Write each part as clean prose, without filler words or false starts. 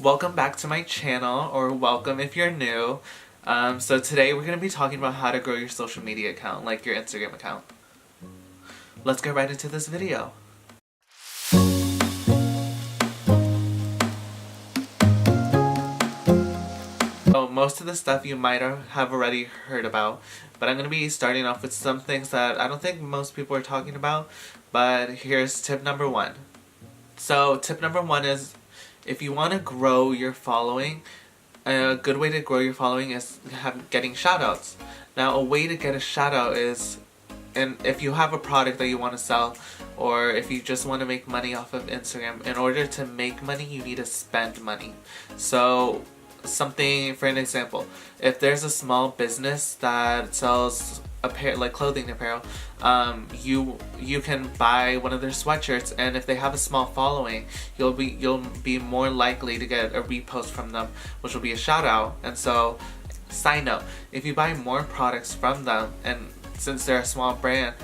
Welcome back to my channel, or welcome if you're new. So today we're going to be talking about how to grow your social media account, like your Instagram account. Let's get right into this video. So most of the stuff you might have already heard about, but I'm going to be starting off with some things that I don't think most people are talking about, but here's tip number one. So tip number one is, if you want to grow your following, a good way to grow your following is getting shoutouts. Now, a way to get a shoutout is, and if you have a product that you want to sell, or if you just want to make money off of Instagram, in order to make money, you need to spend money. So, something, for an example, if there's a small business that sells like clothing apparel, you can buy one of their sweatshirts, and if they have a small following, you'll be more likely to get a repost from them, which will be a shout out. And so, side note, if you buy more products from them, and since they're a small brand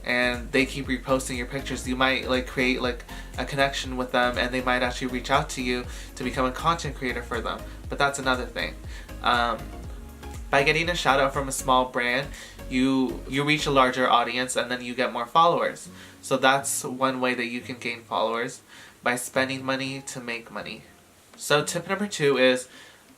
and they keep reposting your pictures, you might create a connection with them, and they might actually reach out to you to become a content creator for them. But that's another thing. By getting a shout out from a small brand, you reach a larger audience, and then you get more followers. So that's one way that you can gain followers, by spending money to make money. So tip number two is,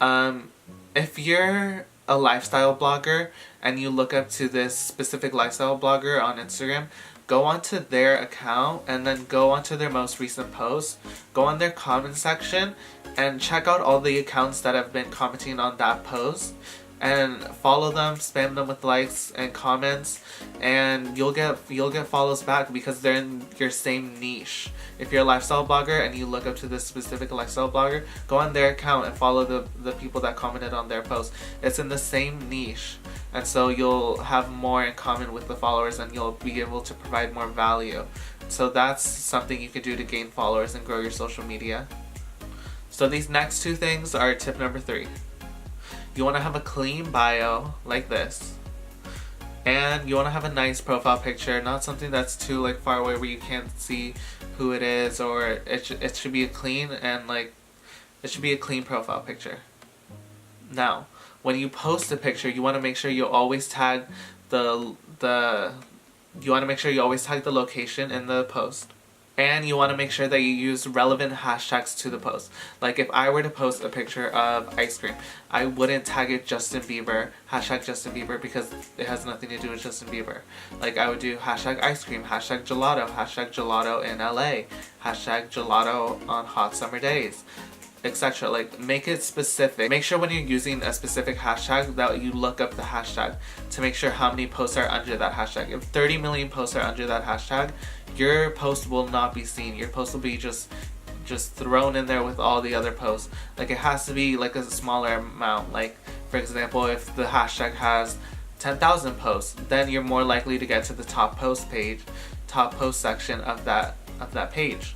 if you're a lifestyle blogger and you look up to this specific lifestyle blogger on Instagram, go onto their account and then go onto their most recent post, go on their comment section and check out all the accounts that have been commenting on that post, and follow them, spam them with likes and comments, and you'll get follows back because they're in your same niche. If you're a lifestyle blogger and you look up to this specific lifestyle blogger, go on their account and follow the people that commented on their post. It's in the same niche, and so you'll have more in common with the followers, and you'll be able to provide more value. So that's something you can do to gain followers and grow your social media. So these next two things are tip number three. You want to have a clean bio like this, and you want to have a nice profile picture, not something that's too far away where you can't see who it is, or it should be a clean profile picture. Now, when you post a picture, you want to make sure you always tag the location in the post. And you want to make sure that you use relevant hashtags to the post. Like if I were to post a picture of ice cream, I wouldn't tag it Justin Bieber, hashtag Justin Bieber, because it has nothing to do with Justin Bieber. Like I would do hashtag ice cream, hashtag gelato in LA, hashtag gelato on hot summer days, etc. Make it specific. Make sure when you're using a specific hashtag that you look up the hashtag to make sure how many posts are under that hashtag. If 30 million posts are under that hashtag, your post will not be seen. Your post will be just thrown in there with all the other posts. It has to be a smaller amount. For example, if the hashtag has 10,000 posts, then you're more likely to get to the top post section of that page.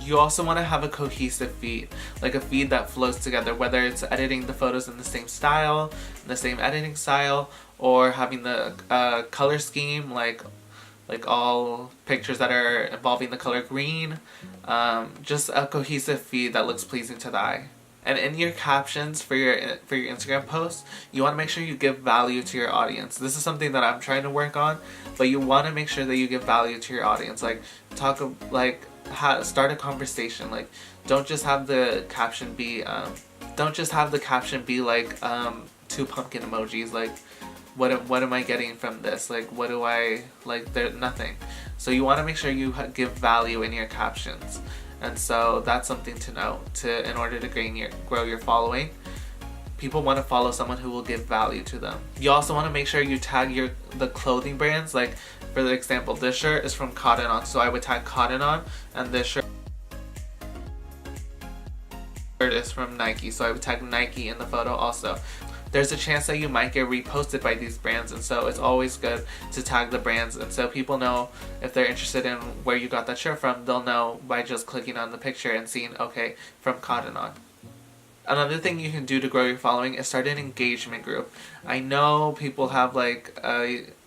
You also want to have a cohesive feed, like a feed that flows together, whether it's editing the photos in the same style, the same editing style, or having the color scheme, like all pictures that are involving the color green. Just a cohesive feed that looks pleasing to the eye. And in your captions for your Instagram posts, you want to make sure you give value to your audience. This is something that I'm trying to work on, but you want to make sure that you give value to your audience. Start a conversation. Don't just have the caption be two pumpkin emojis. What am I getting from this? What do I there's nothing. So you want to make sure you give value in your captions. And so that's something to note. In order to grow your following, people want to follow someone who will give value to them. You also want to make sure you tag the clothing brands. For the example, this shirt is from Cotton On, so I would tag Cotton On, and this shirt is from Nike, so I would tag Nike in the photo also. There's a chance that you might get reposted by these brands, and so it's always good to tag the brands, and so people know if they're interested in where you got that shirt from, they'll know by just clicking on the picture and seeing, okay, from Cotton On. Another thing you can do to grow your following is start an engagement group. I know people have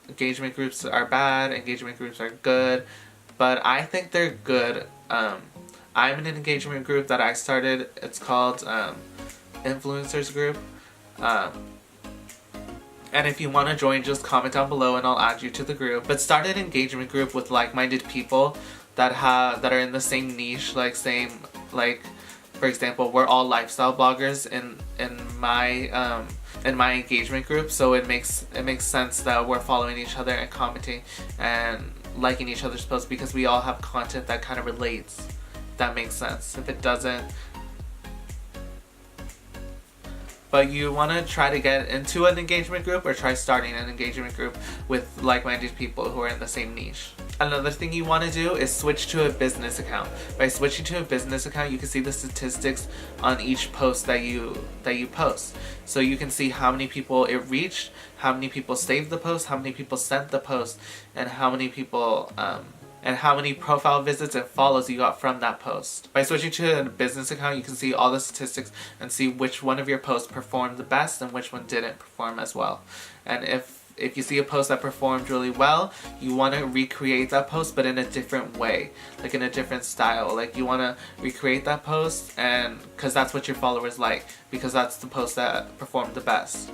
engagement groups are bad, engagement groups are good, but I think they're good I'm in an engagement group that I started. It's called Influencers Group. And if you want to join, just comment down below and I'll add you to the group. But start an engagement group with like-minded people that are in the same niche, for example, we're all lifestyle bloggers in my engagement group, so it makes sense that we're following each other and commenting and liking each other's posts because we all have content that kind of relates. If that makes sense. If it doesn't, but you want to try to get into an engagement group or try starting an engagement group with like-minded people who are in the same niche. Another thing you want to do is switch to a business account. By switching to a business account, you can see the statistics on each post that you post. So you can see how many people it reached, how many people saved the post, how many people sent the post, and how many people and how many profile visits and follows you got from that post. By switching to a business account, you can see all the statistics and see which one of your posts performed the best and which one didn't perform as well. And if you see a post that performed really well, you want to recreate that post but in a different way, like in a different style. Like you want to recreate that post, and because that's what your followers like, because that's the post that performed the best.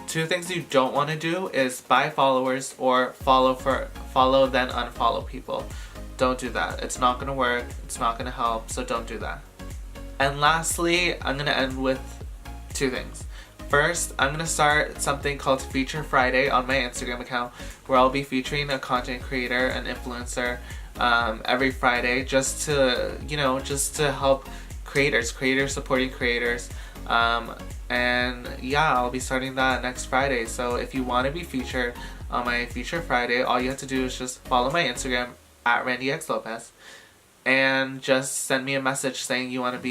Two things you don't want to do is buy followers or follow then unfollow people. Don't do that. It's not going to work. It's not going to help, so don't do that. And lastly, I'm going to end with two things. First, I'm going to start something called Feature Friday on my Instagram account, where I'll be featuring a content creator, an influencer, every Friday, just to help creators supporting creators. And yeah, I'll be starting that next Friday. So if you want to be featured on my Feature Friday, all you have to do is just follow my Instagram at RandyXLopez and just send me a message saying you want to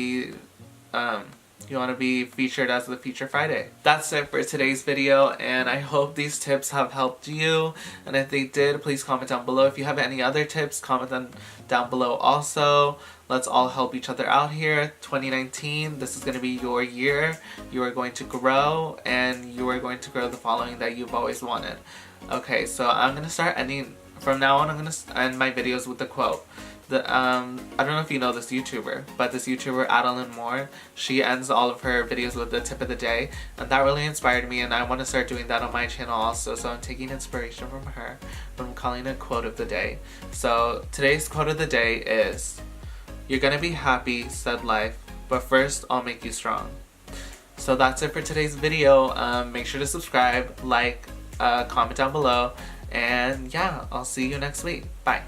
be featured as the Feature Friday. That's it for today's video, and I hope these tips have helped you. And if they did, please comment down below. If you have any other tips, comment them down below also. Let's all help each other out here. 2019, this is going to be your year. You are going to grow, and you are going to grow the following that you've always wanted. Okay, so I'm going to start ending, from now on I'm going to end my videos with a quote. I don't know if you know this YouTuber, but this YouTuber, Adeline Moore, she ends all of her videos with the tip of the day, and that really inspired me, and I want to start doing that on my channel also, so I'm taking inspiration from her, from calling it quote of the day. So today's quote of the day is, "You're gonna be happy, said life, but first I'll make you strong." So that's it for today's video. Make sure to subscribe, like, comment down below, and yeah, I'll see you next week. Bye.